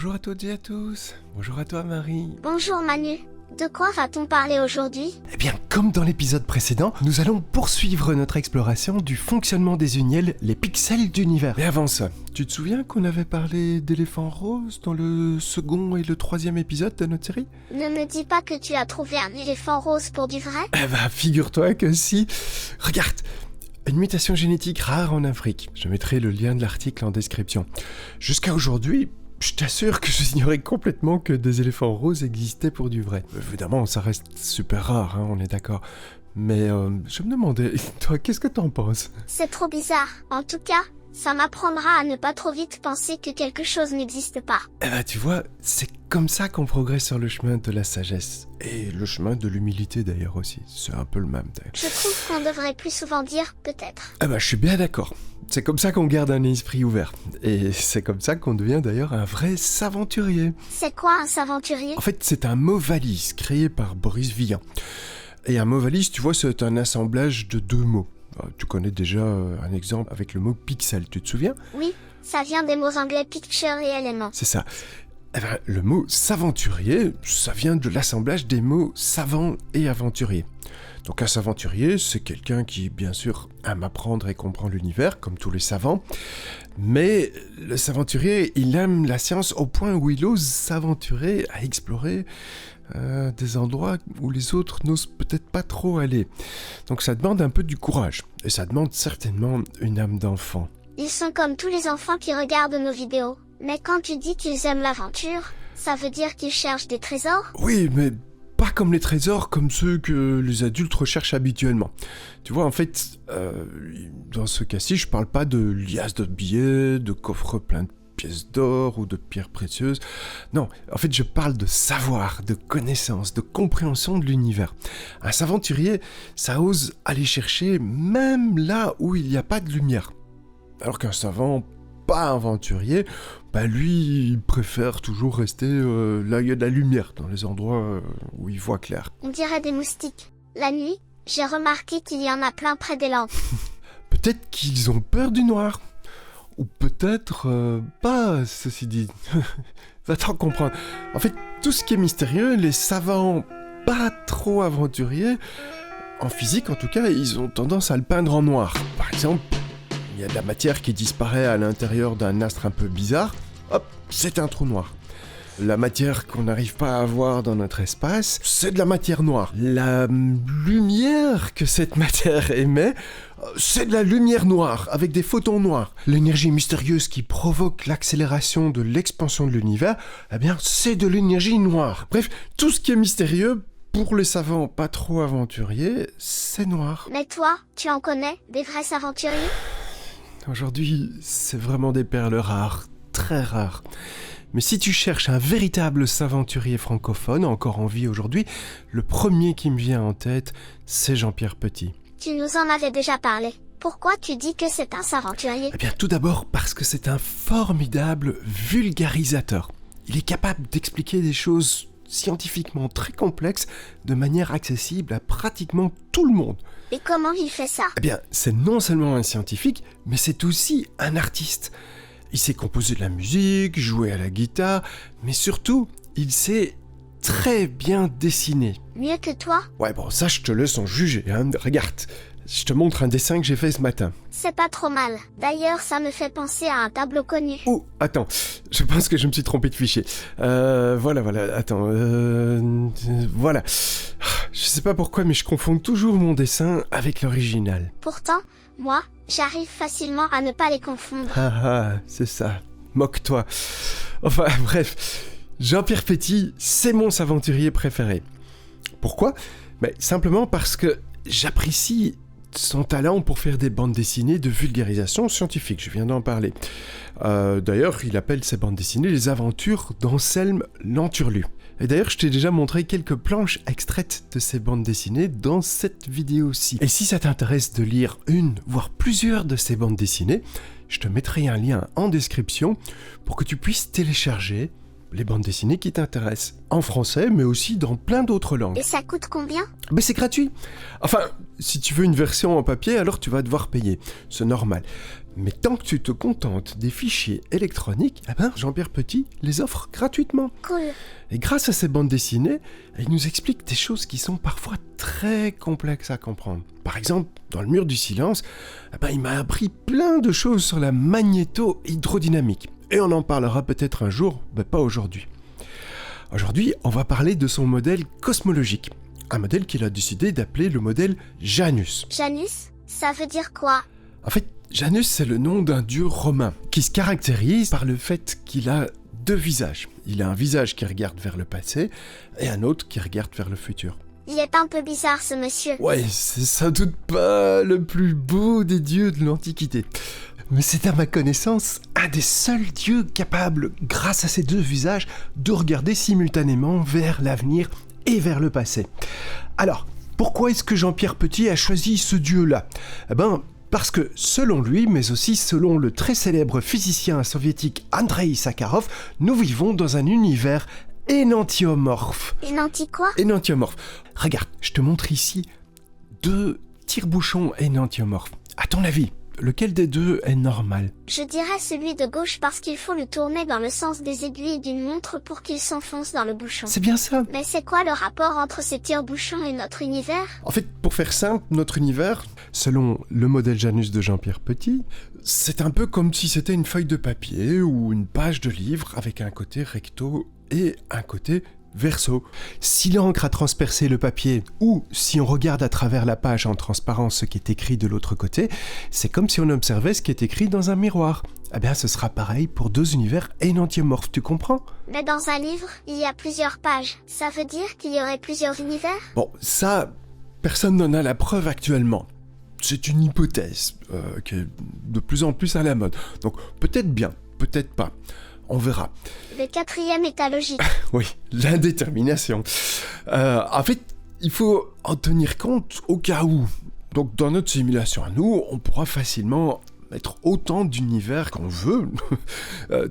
Bonjour à toutes et à tous. Bonjour à toi Marie. Bonjour Manu. De quoi va-t-on parler aujourd'hui? Eh bien, comme dans l'épisode précédent, nous allons poursuivre notre exploration du fonctionnement des uniels, les pixels d'univers. Mais avant ça, tu te souviens qu'on avait parlé d'éléphants roses dans le second et le troisième épisode de notre série? Ne me dis pas que tu as trouvé un éléphant rose pour du vrai? Eh ben, figure-toi que si. Regarde, une mutation génétique rare en Afrique. Je mettrai le lien de l'article en description. Jusqu'à aujourd'hui, je t'assure que j'ignorais complètement que des éléphants roses existaient pour du vrai. Évidemment, ça reste super rare, hein, on est d'accord. Mais je me demandais, toi, qu'est-ce que t'en penses? C'est trop bizarre. En tout cas, ça m'apprendra à ne pas trop vite penser que quelque chose n'existe pas. Eh ben, tu vois, c'est comme ça qu'on progresse sur le chemin de la sagesse. Et le chemin de l'humilité d'ailleurs aussi. C'est un peu le même d'ailleurs. Je trouve qu'on devrait plus souvent dire peut-être. Eh ben, je suis bien d'accord. C'est comme ça qu'on garde un esprit ouvert. Et c'est comme ça qu'on devient d'ailleurs un vrai saventurier. C'est quoi un saventurier? En fait, c'est un mot valise créé par Boris Vian. Et un mot valise, tu vois, c'est un assemblage de deux mots. Tu connais déjà un exemple avec le mot pixel, tu te souviens? Oui, ça vient des mots anglais picture et élément. C'est ça. Eh ben, le mot saventurier, ça vient de l'assemblage des mots savant et aventurier. Donc un saventurier, c'est quelqu'un qui, bien sûr, aime apprendre et comprendre l'univers, comme tous les savants. Mais le saventurier, il aime la science au point où il ose s'aventurer à explorer des endroits où les autres n'osent peut-être pas trop aller. Donc ça demande un peu du courage. Et ça demande certainement une âme d'enfant. Ils sont comme tous les enfants qui regardent nos vidéos. Mais quand tu dis qu'ils aiment l'aventure, ça veut dire qu'ils cherchent des trésors? Oui, mais pas comme les trésors, comme ceux que les adultes recherchent habituellement. Tu vois, en fait, dans ce cas-ci, je parle pas de liasses de billets, de coffres pleins de pièces d'or ou de pierres précieuses. Non, en fait, je parle de savoir, de connaissance, de compréhension de l'univers. Un saventurier, ça ose aller chercher même là où il n'y a pas de lumière. Alors qu'un savant pas aventurier, bah lui, il préfère toujours rester là où il y a de la lumière, dans les endroits où il voit clair. On dirait des moustiques. La nuit, j'ai remarqué qu'il y en a plein près des lampes. Peut-être qu'ils ont peur du noir. Ou peut-être pas, ceci dit. Va t'en comprendre. En fait, tout ce qui est mystérieux, les savants pas trop aventuriers, en physique en tout cas, ils ont tendance à le peindre en noir. Par exemple, il y a de la matière qui disparaît à l'intérieur d'un astre un peu bizarre. Hop, c'est un trou noir. La matière qu'on n'arrive pas à voir dans notre espace, c'est de la matière noire. La lumière que cette matière émet, c'est de la lumière noire, avec des photons noirs. L'énergie mystérieuse qui provoque l'accélération de l'expansion de l'univers, eh bien, c'est de l'énergie noire. Bref, tout ce qui est mystérieux, pour les savants pas trop aventuriers, c'est noir. Mais toi, tu en connais, des vrais aventuriers? Aujourd'hui, c'est vraiment des perles rares, très rares. Mais si tu cherches un véritable saventurier francophone encore en vie aujourd'hui, le premier qui me vient en tête, c'est Jean-Pierre Petit. Tu nous en avais déjà parlé. Pourquoi tu dis que c'est un saventurier? Eh bien, tout d'abord parce que c'est un formidable vulgarisateur. Il est capable d'expliquer des choses scientifiquement très complexes de manière accessible à pratiquement tout le monde. Et comment il fait ça? Eh bien, c'est non seulement un scientifique, mais c'est aussi un artiste. Il sait composer de la musique, jouer à la guitare, mais surtout, il sait très bien dessiner. Mieux que toi? Ouais, bon, ça, je te laisse en juger, hein. Regarde, je te montre un dessin que j'ai fait ce matin. C'est pas trop mal. D'ailleurs, ça me fait penser à un tableau connu. Oh, attends, je pense que je me suis trompé de fichier. Voilà, attends, voilà. Je sais pas pourquoi, mais je confonds toujours mon dessin avec l'original. Pourtant, moi, j'arrive facilement à ne pas les confondre. C'est ça. Moque-toi. Enfin, bref. Jean-Pierre Petit, c'est mon saventurier préféré. Pourquoi? Simplement parce que j'apprécie son talent pour faire des bandes dessinées de vulgarisation scientifique. Je viens d'en parler. D'ailleurs, il appelle ces bandes dessinées les aventures d'Anselme Lanturlu. Et d'ailleurs, je t'ai déjà montré quelques planches extraites de ces bandes dessinées dans cette vidéo-ci. Et si ça t'intéresse de lire une, voire plusieurs de ces bandes dessinées, je te mettrai un lien en description pour que tu puisses télécharger les bandes dessinées qui t'intéressent. En français, mais aussi dans plein d'autres langues. Et ça coûte combien? Mais c'est gratuit. Enfin, si tu veux une version en papier, alors tu vas devoir payer. C'est normal. Mais tant que tu te contentes des fichiers électroniques, Jean-Pierre Petit les offre gratuitement. Cool. Et grâce à ces bandes dessinées, il nous explique des choses qui sont parfois très complexes à comprendre. Par exemple, dans Le Mur du Silence, il m'a appris plein de choses sur la magnéto-hydrodynamique. Et on en parlera peut-être un jour, mais pas aujourd'hui. Aujourd'hui, on va parler de son modèle cosmologique. Un modèle qu'il a décidé d'appeler le modèle Janus. Janus? Ça veut dire quoi? En fait, Janus, c'est le nom d'un dieu romain qui se caractérise par le fait qu'il a deux visages. Il a un visage qui regarde vers le passé et un autre qui regarde vers le futur. Il est un peu bizarre, ce monsieur. Ouais, c'est sans doute pas le plus beau des dieux de l'Antiquité. Mais c'est à ma connaissance un des seuls dieux capables, grâce à ses deux visages, de regarder simultanément vers l'avenir et vers le passé. Alors, pourquoi est-ce que Jean-Pierre Petit a choisi ce dieu-là ? Parce que, selon lui, mais aussi selon le très célèbre physicien soviétique Andreï Sakharov, nous vivons dans un univers énantiomorphe. Énanti quoi? Énantiomorphe. Regarde, je te montre ici 2 tire-bouchons énantiomorphes. À ton avis, lequel des deux est normal ? Je dirais celui de gauche parce qu'il faut le tourner dans le sens des aiguilles d'une montre pour qu'il s'enfonce dans le bouchon. C'est bien ça. Mais c'est quoi le rapport entre ces tire-bouchons et notre univers? En fait, pour faire simple, notre univers, selon le modèle Janus de Jean-Pierre Petit, c'est un peu comme si c'était une feuille de papier ou une page de livre avec un côté recto et un côté verso. Si l'encre a transpercé le papier ou si on regarde à travers la page en transparence ce qui est écrit de l'autre côté, c'est comme si on observait ce qui est écrit dans un miroir. Ce sera pareil pour 2 univers énantiomorphes, tu comprends ? Mais dans un livre, il y a plusieurs pages. Ça veut dire qu'il y aurait plusieurs univers? Bon, ça, personne n'en a la preuve actuellement. C'est une hypothèse qui est de plus en plus à la mode. Donc peut-être bien, peut-être pas. On verra. Le 4e est à logique. Oui, l'indétermination. En fait, il faut en tenir compte au cas où. Donc, dans notre simulation à nous, on pourra facilement mettre autant d'univers qu'on veut,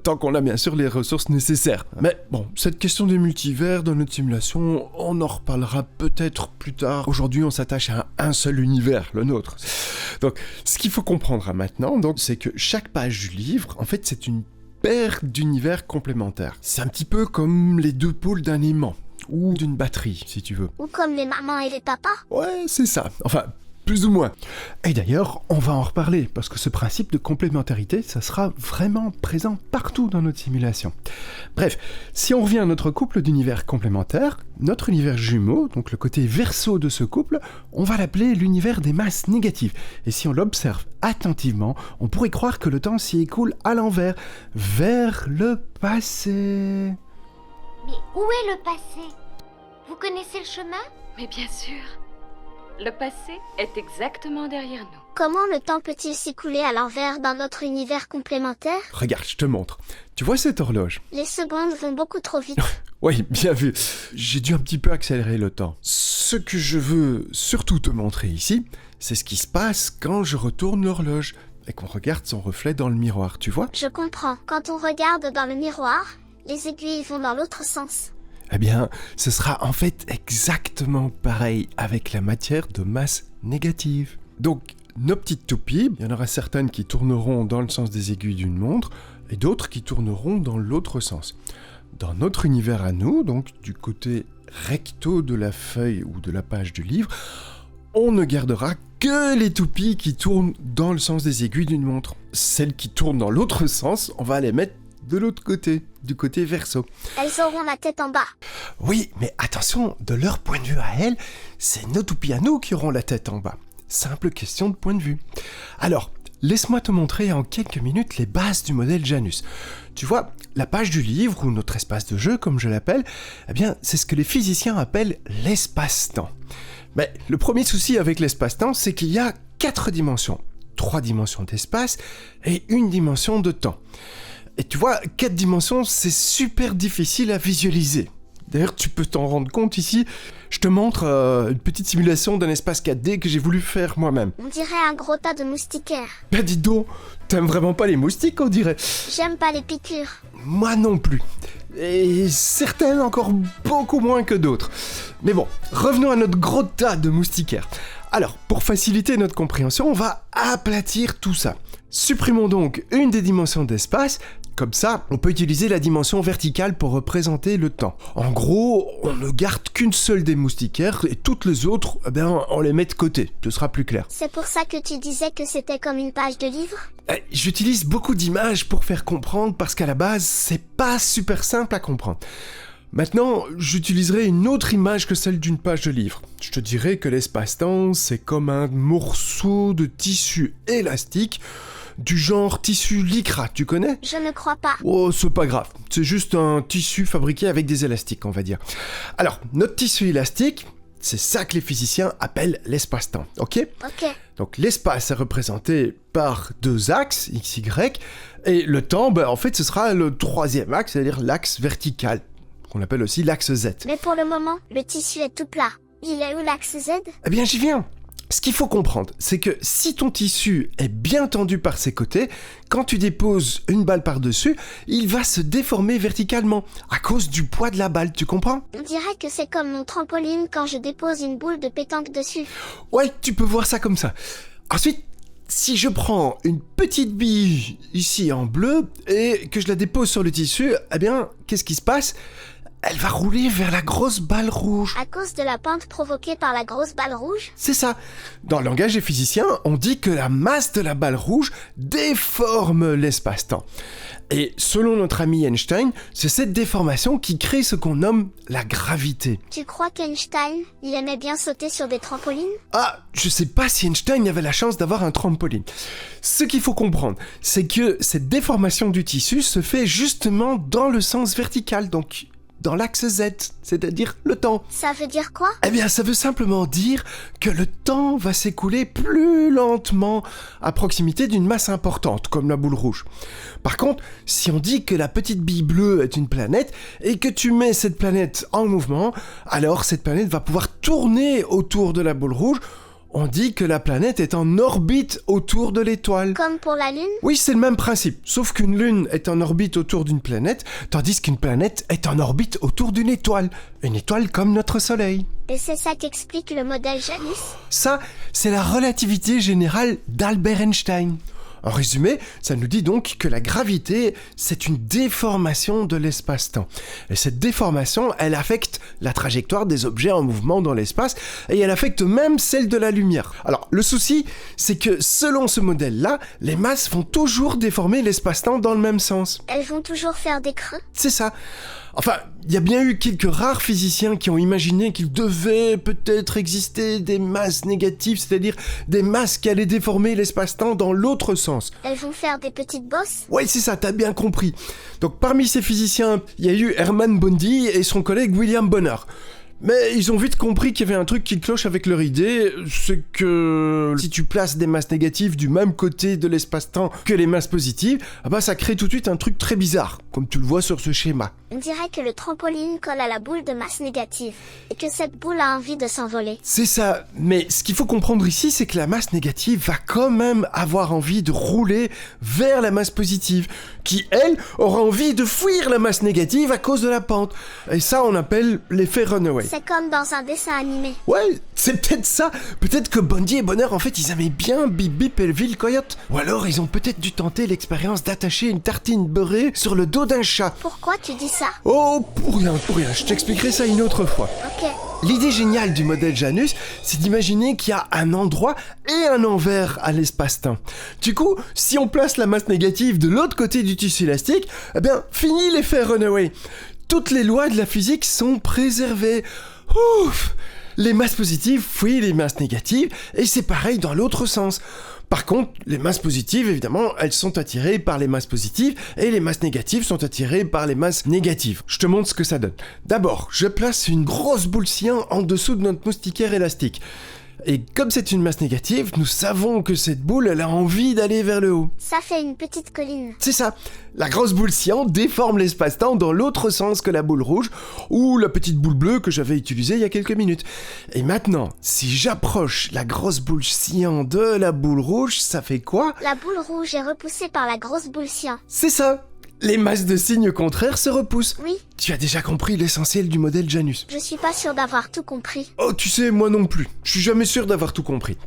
tant qu'on a bien sûr les ressources nécessaires. Mais bon, cette question des multivers dans notre simulation, on en reparlera peut-être plus tard. Aujourd'hui, on s'attache à un seul univers, le nôtre. Donc, ce qu'il faut comprendre maintenant, c'est que chaque page du livre, en fait, c'est une paire d'univers complémentaires. C'est un petit peu comme les 2 pôles d'un aimant, ou d'une batterie, si tu veux. Ou comme les mamans et les papas. Ouais, c'est ça. Enfin, plus ou moins. Et d'ailleurs, on va en reparler, parce que ce principe de complémentarité, ça sera vraiment présent partout dans notre simulation. Bref, si on revient à notre couple d'univers complémentaires, notre univers jumeau, donc le côté verso de ce couple, on va l'appeler l'univers des masses négatives. Et si on l'observe attentivement, on pourrait croire que le temps s'y écoule à l'envers, vers le passé. Mais où est le passé? Vous connaissez le chemin? Mais bien sûr. Le passé est exactement derrière nous. Comment le temps peut-il s'écouler à l'envers dans notre univers complémentaire? Regarde, je te montre. Tu vois cette horloge ? Les secondes vont beaucoup trop vite. Oui, bien vu. J'ai dû un petit peu accélérer le temps. Ce que je veux surtout te montrer ici, c'est ce qui se passe quand je retourne l'horloge et qu'on regarde son reflet dans le miroir, tu vois ? Je comprends. Quand on regarde dans le miroir, les aiguilles vont dans l'autre sens. Ce sera en fait exactement pareil avec la matière de masse négative. Donc, nos petites toupies, il y en aura certaines qui tourneront dans le sens des aiguilles d'une montre et d'autres qui tourneront dans l'autre sens. Dans notre univers à nous, donc du côté recto de la feuille ou de la page du livre, on ne gardera que les toupies qui tournent dans le sens des aiguilles d'une montre. Celles qui tournent dans l'autre sens, on va les mettre de l'autre côté, du côté verso. Elles auront la tête en bas. Oui, mais attention, de leur point de vue à elles, c'est nos toupies à nous qui auront la tête en bas. Simple question de point de vue. Alors, laisse-moi te montrer en quelques minutes les bases du modèle Janus. Tu vois, la page du livre, ou notre espace de jeu, comme je l'appelle, c'est ce que les physiciens appellent l'espace-temps. Mais le premier souci avec l'espace-temps, c'est qu'il y a 4 dimensions. 3 dimensions d'espace et 1 dimension de temps. Et tu vois, 4 dimensions, c'est super difficile à visualiser. D'ailleurs, tu peux t'en rendre compte ici. Je te montre une petite simulation d'un espace 4D que j'ai voulu faire moi-même. On dirait un gros tas de moustiquaires. Dis donc, t'aimes vraiment pas les moustiques, on dirait. J'aime pas les piqûres. Moi non plus. et certaines encore beaucoup moins que d'autres. Mais bon, revenons à notre gros tas de moustiquaires. Alors, pour faciliter notre compréhension, on va aplatir tout ça. Supprimons donc une des dimensions d'espace, comme ça, on peut utiliser la dimension verticale pour représenter le temps. En gros, on ne garde qu'une seule des moustiquaires et toutes les autres, on les met de côté, ce sera plus clair. C'est pour ça que tu disais que c'était comme une page de livre? J'utilise beaucoup d'images pour faire comprendre parce qu'à la base, c'est pas super simple à comprendre. Maintenant, j'utiliserai une autre image que celle d'une page de livre. Je te dirais que l'espace-temps, c'est comme un morceau de tissu élastique du genre tissu lycra, tu connais? Je ne crois pas. Oh, c'est pas grave, c'est juste un tissu fabriqué avec des élastiques, on va dire. Alors, notre tissu élastique, c'est ça que les physiciens appellent l'espace-temps, ok? Ok. Donc l'espace est représenté par deux axes, x, y, et le temps, en fait, ce sera le troisième axe, c'est-à-dire l'axe vertical, qu'on appelle aussi l'axe Z. Mais pour le moment, le tissu est tout plat. Il est où l'axe Z? Eh bien, j'y viens. Ce qu'il faut comprendre, c'est que si ton tissu est bien tendu par ses côtés, quand tu déposes une balle par-dessus, il va se déformer verticalement, à cause du poids de la balle, tu comprends? On dirait que c'est comme mon trampoline quand je dépose une boule de pétanque dessus. Ouais, tu peux voir ça comme ça. Ensuite, si je prends une petite bille ici en bleu et que je la dépose sur le tissu, eh bien, qu'est-ce qui se passe? Elle va rouler vers la grosse balle rouge. À cause de la pente provoquée par la grosse balle rouge? C'est ça. Dans le langage des physiciens, on dit que la masse de la balle rouge déforme l'espace-temps. Et selon notre ami Einstein, c'est cette déformation qui crée ce qu'on nomme la gravité. Tu crois qu'Einstein, il aimait bien sauter sur des trampolines? Ah, je sais pas si Einstein avait la chance d'avoir un trampoline. Ce qu'il faut comprendre, c'est que cette déformation du tissu se fait justement dans le sens vertical, donc dans l'axe Z, c'est-à-dire le temps. Ça veut dire quoi? Eh bien, ça veut simplement dire que le temps va s'écouler plus lentement à proximité d'une masse importante, comme la boule rouge. Par contre, si on dit que la petite bille bleue est une planète, et que tu mets cette planète en mouvement, alors cette planète va pouvoir tourner autour de la boule rouge. On dit que la planète est en orbite autour de l'étoile. Comme pour la Lune? Oui, c'est le même principe, sauf qu'une lune est en orbite autour d'une planète, tandis qu'une planète est en orbite autour d'une étoile. Une étoile comme notre Soleil. Et c'est ça qu'explique le modèle Janus? Ça, c'est la relativité générale d'Albert Einstein. En résumé, ça nous dit donc que la gravité, c'est une déformation de l'espace-temps. Et cette déformation, elle affecte la trajectoire des objets en mouvement dans l'espace, et elle affecte même celle de la lumière. Alors, le souci, c'est que selon ce modèle-là, les masses vont toujours déformer l'espace-temps dans le même sens. Elles vont toujours faire des creux? C'est ça. Enfin, il y a bien eu quelques rares physiciens qui ont imaginé qu'il devait peut-être exister des masses négatives, c'est-à-dire des masses qui allaient déformer l'espace-temps dans l'autre sens. Elles vont faire des petites bosses? Ouais, c'est ça, t'as bien compris. Donc parmi ces physiciens, il y a eu Hermann Bondi et son collègue William Bonner. Mais ils ont vite compris qu'il y avait un truc qui cloche avec leur idée, c'est que si tu places des masses négatives du même côté de l'espace-temps que les masses positives, ça crée tout de suite un truc très bizarre, comme tu le vois sur ce schéma. On dirait que le trampoline colle à la boule de masse négative, et que cette boule a envie de s'envoler. C'est ça, mais ce qu'il faut comprendre ici, c'est que la masse négative va quand même avoir envie de rouler vers la masse positive, qui, elle, aura envie de fuir la masse négative à cause de la pente. Et ça, on appelle l'effet runaway. C'est comme dans un dessin animé. Ouais, c'est peut-être ça. Peut-être que Bondi et Bonner, en fait, ils aimaient bien Bip Bip et le Ville Coyote. Ou alors, ils ont peut-être dû tenter l'expérience d'attacher une tartine beurrée sur le dos d'un chat. Pourquoi tu dis ça? Oh, pour rien. Je t'expliquerai ça une autre fois. Ok. L'idée géniale du modèle Janus, c'est d'imaginer qu'il y a un endroit et un envers à l'espace-temps. Du coup, si on place la masse négative de l'autre côté du tissu élastique, fini l'effet runaway. Toutes les lois de la physique sont préservées. Ouf! Les masses positives fuient les masses négatives, et c'est pareil dans l'autre sens. Par contre, les masses positives, évidemment, elles sont attirées par les masses positives, et les masses négatives sont attirées par les masses négatives. Je te montre ce que ça donne. D'abord, je place une grosse boule cyan en dessous de notre moustiquaire élastique. Et comme c'est une masse négative, nous savons que cette boule, elle a envie d'aller vers le haut. Ça fait une petite colline. C'est ça. La grosse boule cyan déforme l'espace-temps dans l'autre sens que la boule rouge, ou la petite boule bleue que j'avais utilisée il y a quelques minutes. Et maintenant, si j'approche la grosse boule cyan de la boule rouge, ça fait quoi? La boule rouge est repoussée par la grosse boule cyan. C'est ça. les masses de signes contraires se repoussent. Oui, Tu as déjà compris l'essentiel du modèle Janus. je suis pas sûre d'avoir tout compris. Oh, tu sais, moi non plus. Je suis jamais sûr d'avoir tout compris.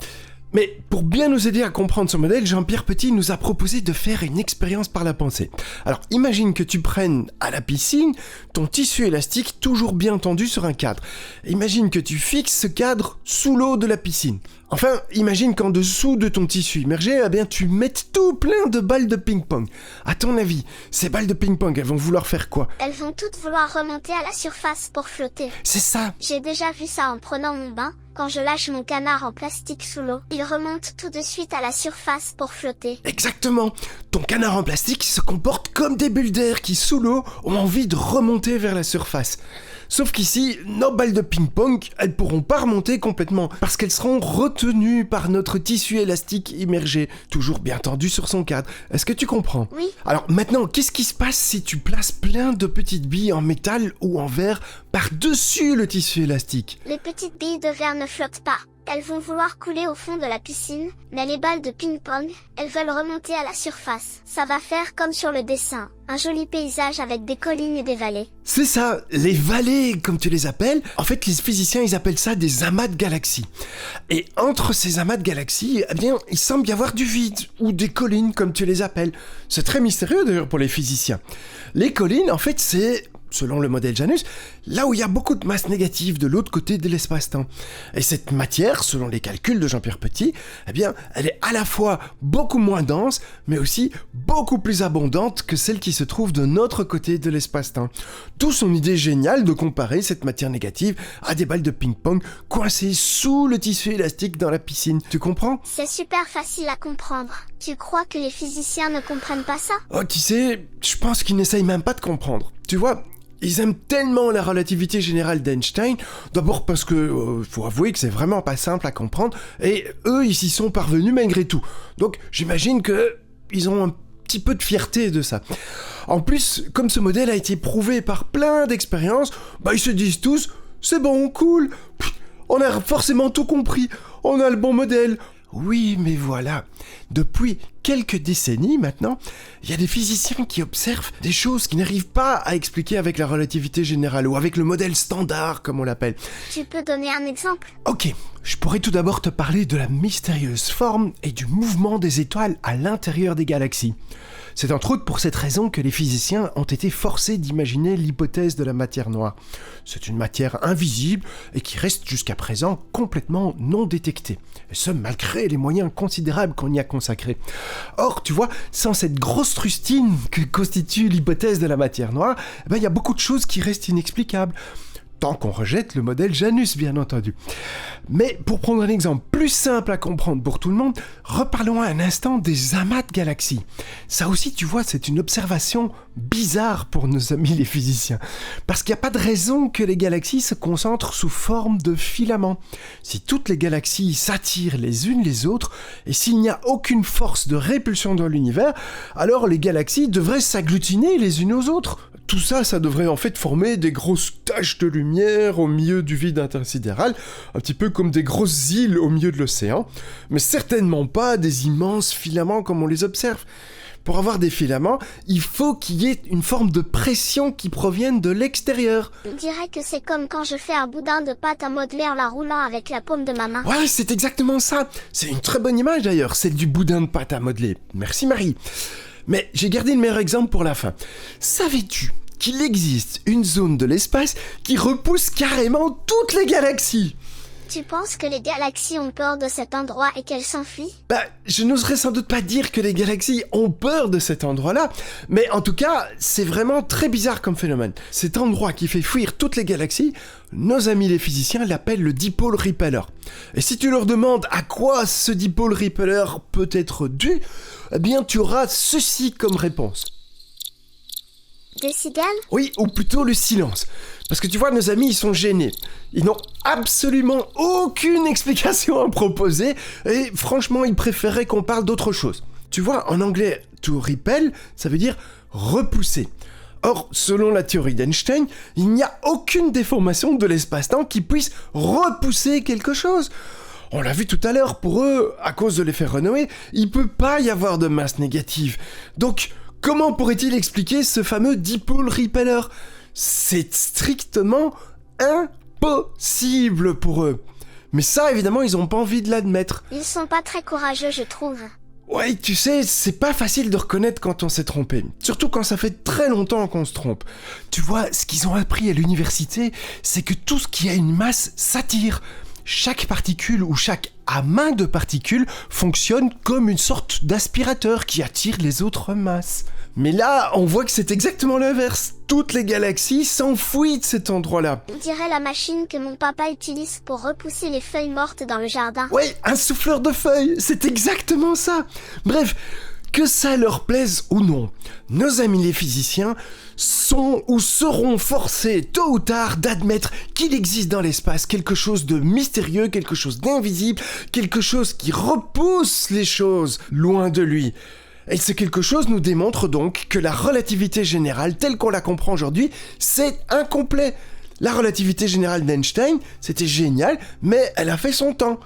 Mais pour bien nous aider à comprendre ce modèle, Jean-Pierre Petit nous a proposé de faire une expérience par la pensée. Alors, imagine que tu prennes à la piscine ton tissu élastique toujours bien tendu sur un cadre. Imagine que tu fixes ce cadre sous l'eau de la piscine. Enfin, imagine qu'en dessous de ton tissu immergé, eh bien, tu mettes tout plein de balles de ping-pong. À ton avis, ces balles de ping-pong, elles vont vouloir faire quoi? Elles vont toutes vouloir remonter à la surface pour flotter. C'est ça. J'ai déjà vu ça en prenant mon bain. Quand je lâche mon canard en plastique sous l'eau, il remonte tout de suite à la surface pour flotter. Exactement. Ton canard en plastique se comporte comme des bulles d'air qui, sous l'eau, ont envie de remonter vers la surface. Sauf qu'ici, nos balles de ping-pong, elles pourront pas remonter complètement, parce qu'elles seront retenues par notre tissu élastique immergé, toujours bien tendu sur son cadre. Est-ce que tu comprends? Oui. Alors maintenant, qu'est-ce qui se passe si tu places plein de petites billes en métal ou en verre par-dessus le tissu élastique? Les petites billes de verre ne flottent pas. Elles vont vouloir couler au fond de la piscine, mais les balles de ping-pong, elles veulent remonter à la surface. Ça va faire comme sur le dessin, un joli paysage avec des collines et des vallées. C'est ça, les vallées, comme tu les appelles. En fait, les physiciens, ils appellent ça des amas de galaxies. Et entre ces amas de galaxies, eh bien, il semble y avoir du vide, ou des collines, comme tu les appelles. C'est très mystérieux, d'ailleurs, pour les physiciens. Les collines, en fait, c'est, selon le modèle Janus, là où il y a beaucoup de masse négative de l'autre côté de l'espace-temps. Et cette matière, selon les calculs de Jean-Pierre Petit, eh bien, elle est à la fois beaucoup moins dense, mais aussi beaucoup plus abondante que celle qui se trouve de notre côté de l'espace-temps. D'où son idée géniale de comparer cette matière négative à des balles de ping-pong coincées sous le tissu élastique dans la piscine. Tu comprends? C'est super facile à comprendre. Tu crois que les physiciens ne comprennent pas ça? Oh, tu sais, je pense qu'ils n'essayent même pas de comprendre. Tu vois, ils aiment tellement la relativité générale d'Einstein, d'abord parce que, faut avouer que c'est vraiment pas simple à comprendre, et eux, ils s'y sont parvenus malgré tout. Donc, j'imagine que ils ont un petit peu de fierté de ça. En plus, comme ce modèle a été prouvé par plein d'expériences, ils se disent tous, c'est bon, cool, on a forcément tout compris, on a le bon modèle. Oui, mais voilà, depuis quelques décennies maintenant, il y a des physiciens qui observent des choses qu'ils n'arrivent pas à expliquer avec la relativité générale ou avec le modèle standard, comme on l'appelle. Tu peux donner un exemple? Ok, je pourrais tout d'abord te parler de la mystérieuse forme et du mouvement des étoiles à l'intérieur des galaxies. C'est entre autres pour cette raison que les physiciens ont été forcés d'imaginer l'hypothèse de la matière noire. C'est une matière invisible et qui reste jusqu'à présent complètement non détectée. Et ce, malgré les moyens considérables qu'on y a consacrés. Or, tu vois, sans cette grosse rustine que constitue l'hypothèse de la matière noire, il y a beaucoup de choses qui restent inexplicables. Tant qu'on rejette le modèle Janus, bien entendu. Mais pour prendre un exemple plus simple à comprendre pour tout le monde, reparlons un instant des amas de galaxies. Ça aussi, tu vois, c'est une observation bizarre pour nos amis les physiciens. Parce qu'il n'y a pas de raison que les galaxies se concentrent sous forme de filaments. Si toutes les galaxies s'attirent les unes les autres, et s'il n'y a aucune force de répulsion dans l'univers, alors les galaxies devraient s'agglutiner les unes aux autres. Tout ça, ça devrait en fait former des grosses taches de lumière au milieu du vide intersidéral, un petit peu comme des grosses îles au milieu de l'océan, mais certainement pas des immenses filaments comme on les observe. Pour avoir des filaments, il faut qu'il y ait une forme de pression qui provienne de l'extérieur. On dirait que c'est comme quand je fais un boudin de pâte à modeler en la roulant avec la paume de ma main. Ouais, c'est exactement ça. C'est une très bonne image d'ailleurs, celle du boudin de pâte à modeler. Merci Marie. Mais j'ai gardé le meilleur exemple pour la fin. Savais-tu qu'il existe une zone de l'espace qui repousse carrément toutes les galaxies? Tu penses que les galaxies ont peur de cet endroit et qu'elles s'enfuient? Je n'oserais sans doute pas dire que les galaxies ont peur de cet endroit-là, mais en tout cas, c'est vraiment très bizarre comme phénomène. Cet endroit qui fait fuir toutes les galaxies, nos amis les physiciens l'appellent le dipôle repeller. Et si tu leur demandes à quoi ce dipôle repeller peut être dû, eh bien tu auras ceci comme réponse. Des cigales? Oui, ou plutôt le silence. Parce que tu vois, nos amis, ils sont gênés. Ils n'ont absolument aucune explication à proposer, et franchement, ils préféraient qu'on parle d'autre chose. Tu vois, en anglais, to repel, ça veut dire repousser. Or, selon la théorie d'Einstein, il n'y a aucune déformation de l'espace-temps qui puisse repousser quelque chose. On l'a vu tout à l'heure, pour eux, à cause de l'effet Renoé, il peut pas y avoir de masse négative. Donc, comment pourrait-il expliquer ce fameux dipole repeller ? C'est strictement impossible pour eux. Mais ça, évidemment, ils ont pas envie de l'admettre. Ils sont pas très courageux, je trouve. Ouais, tu sais, c'est pas facile de reconnaître quand on s'est trompé. Surtout quand ça fait très longtemps qu'on se trompe. Tu vois, ce qu'ils ont appris à l'université, c'est que tout ce qui a une masse s'attire. Chaque particule ou chaque amas de particules fonctionne comme une sorte d'aspirateur qui attire les autres masses. Mais là, on voit que c'est exactement l'inverse. Toutes les galaxies s'enfuient de cet endroit-là. On dirait la machine que mon papa utilise pour repousser les feuilles mortes dans le jardin. Ouais, un souffleur de feuilles, c'est exactement ça. Bref, que ça leur plaise ou non, nos amis les physiciens sont ou seront forcés tôt ou tard d'admettre qu'il existe dans l'espace quelque chose de mystérieux, quelque chose d'invisible, quelque chose qui repousse les choses loin de lui. Et ce quelque chose nous démontre donc que la relativité générale telle qu'on la comprend aujourd'hui, c'est incomplet. La relativité générale d'Einstein, c'était génial, mais elle a fait son temps.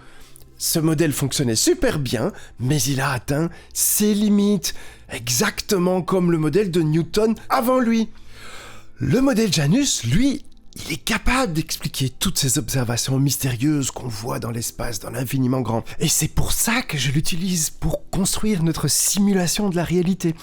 Ce modèle fonctionnait super bien, mais il a atteint ses limites, exactement comme le modèle de Newton avant lui. Le modèle Janus, lui, il est capable d'expliquer toutes ces observations mystérieuses qu'on voit dans l'espace, dans l'infiniment grand. Et c'est pour ça que je l'utilise, pour construire notre simulation de la réalité.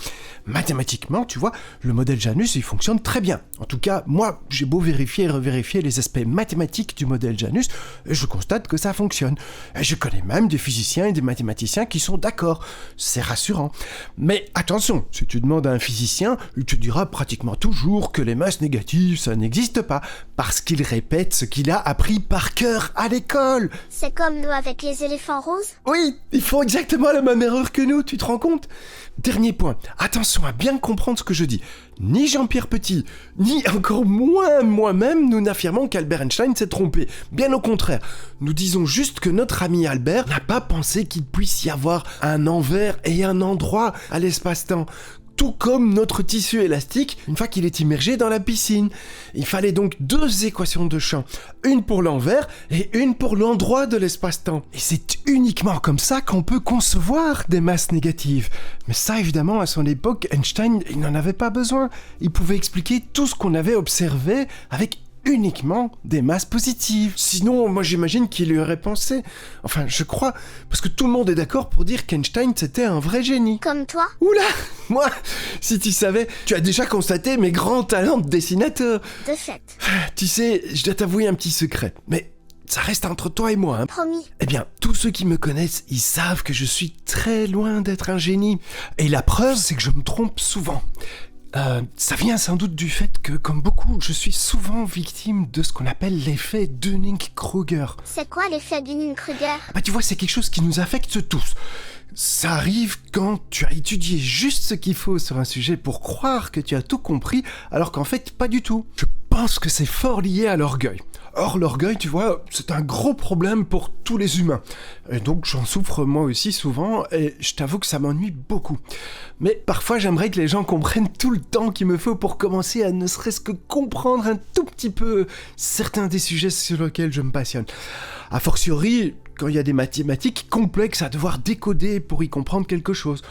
Mathématiquement, tu vois, le modèle Janus, il fonctionne très bien. En tout cas, moi, j'ai beau vérifier et revérifier les aspects mathématiques du modèle Janus, et je constate que ça fonctionne. Et je connais même des physiciens et des mathématiciens qui sont d'accord. C'est rassurant. Mais attention, si tu demandes à un physicien, il te dira pratiquement toujours que les masses négatives, ça n'existe pas. Parce qu'il répète ce qu'il a appris par cœur à l'école. C'est comme nous avec les éléphants roses ? Oui, ils font exactement la même erreur que nous, tu te rends compte ? Dernier point, attention à bien comprendre ce que je dis. Ni Jean-Pierre Petit, ni encore moins moi-même, nous n'affirmons qu'Albert Einstein s'est trompé. Bien au contraire, nous disons juste que notre ami Albert n'a pas pensé qu'il puisse y avoir un envers et un endroit à l'espace-temps. Tout comme notre tissu élastique, une fois qu'il est immergé dans la piscine. Il fallait donc 2 équations de champ, une pour l'envers et une pour l'endroit de l'espace-temps. Et c'est uniquement comme ça qu'on peut concevoir des masses négatives. Mais ça, évidemment, à son époque, Einstein, il n'en avait pas besoin. Il pouvait expliquer tout ce qu'on avait observé avec uniquement des masses positives. Sinon, moi j'imagine qu'il y aurait pensé. Enfin, je crois, parce que tout le monde est d'accord pour dire qu'Einstein c'était un vrai génie. Comme toi ? Oula, moi, si tu savais, tu as déjà constaté mes grands talents de dessinateur. De fait. Tu sais, je dois t'avouer un petit secret, mais ça reste entre toi et moi, hein. Promis. Eh bien, tous ceux qui me connaissent, ils savent que je suis très loin d'être un génie. Et la preuve, c'est que je me trompe souvent. Ça vient sans doute du fait que, comme beaucoup, je suis souvent victime de ce qu'on appelle l'effet Dunning-Kruger. C'est quoi l'effet Dunning-Kruger ? Bah tu vois, c'est quelque chose qui nous affecte tous. Ça arrive quand tu as étudié juste ce qu'il faut sur un sujet pour croire que tu as tout compris, alors qu'en fait, pas du tout. Je pense que c'est fort lié à l'orgueil. Or, l'orgueil, tu vois, c'est un gros problème pour tous les humains. Et donc, j'en souffre moi aussi souvent, et je t'avoue que ça m'ennuie beaucoup. Mais parfois, j'aimerais que les gens comprennent tout le temps qu'il me faut pour commencer à ne serait-ce que comprendre un tout petit peu certains des sujets sur lesquels je me passionne. A fortiori, quand il y a des mathématiques complexes à devoir décoder pour y comprendre quelque chose.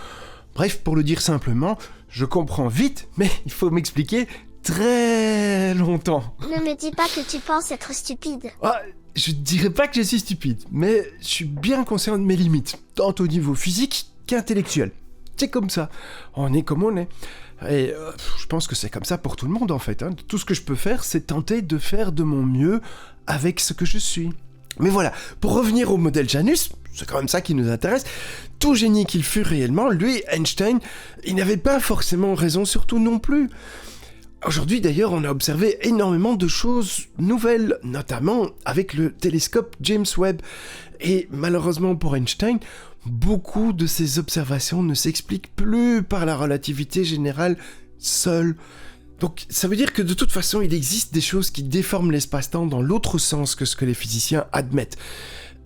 Bref, pour le dire simplement, je comprends vite, mais il faut m'expliquer très longtemps. Ne me dis pas que tu penses être stupide. Ah, je dirais pas que je suis stupide, mais je suis bien conscient de mes limites, tant au niveau physique qu'intellectuel. C'est comme ça, on est comme on est. Et je pense que c'est comme ça pour tout le monde en fait, hein. Tout ce que je peux faire, c'est tenter de faire de mon mieux avec ce que je suis. Mais voilà, pour revenir au modèle Janus, c'est quand même ça qui nous intéresse, tout génie qu'il fut réellement, lui, Einstein, il n'avait pas forcément raison sur tout non plus. Aujourd'hui d'ailleurs, on a observé énormément de choses nouvelles, notamment avec le télescope James Webb. Et malheureusement pour Einstein, beaucoup de ces observations ne s'expliquent plus par la relativité générale seule. Donc ça veut dire que de toute façon, il existe des choses qui déforment l'espace-temps dans l'autre sens que ce que les physiciens admettent.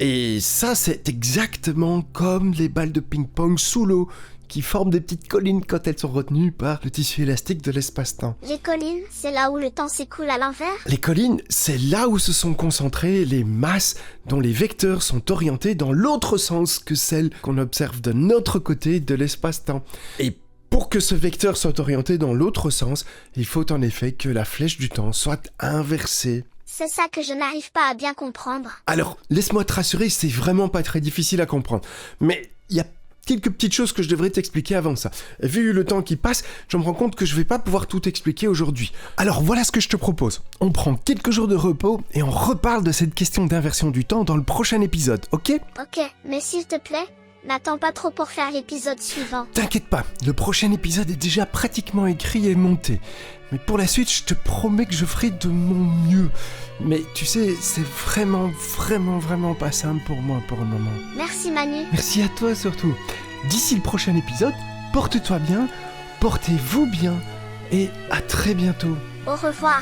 Et ça, c'est exactement comme les balles de ping-pong sous l'eau, qui forment des petites collines quand elles sont retenues par le tissu élastique de l'espace-temps. Les collines, c'est là où le temps s'écoule à l'envers ? Les collines, c'est là où se sont concentrées les masses dont les vecteurs sont orientés dans l'autre sens que celles qu'on observe de notre côté de l'espace-temps. Et Pour que ce vecteur soit orienté dans l'autre sens, il faut en effet que la flèche du temps soit inversée. C'est ça que je n'arrive pas à bien comprendre. Alors, laisse-moi te rassurer, c'est vraiment pas très difficile à comprendre. Mais il y a quelques petites choses que je devrais t'expliquer avant ça. Vu le temps qui passe, je me rends compte que je vais pas pouvoir tout expliquer aujourd'hui. Alors voilà ce que je te propose. On prend quelques jours de repos et on reparle de cette question d'inversion du temps dans le prochain épisode, ok ? Ok, mais s'il te plaît, n'attends pas trop pour faire l'épisode suivant. T'inquiète pas, le prochain épisode est déjà pratiquement écrit et monté. Mais pour la suite, je te promets que je ferai de mon mieux. Mais tu sais, c'est vraiment pas simple pour moi pour le moment. Merci Manu. Merci à toi surtout. D'ici le prochain épisode, porte-toi bien, portez-vous bien et à très bientôt. Au revoir.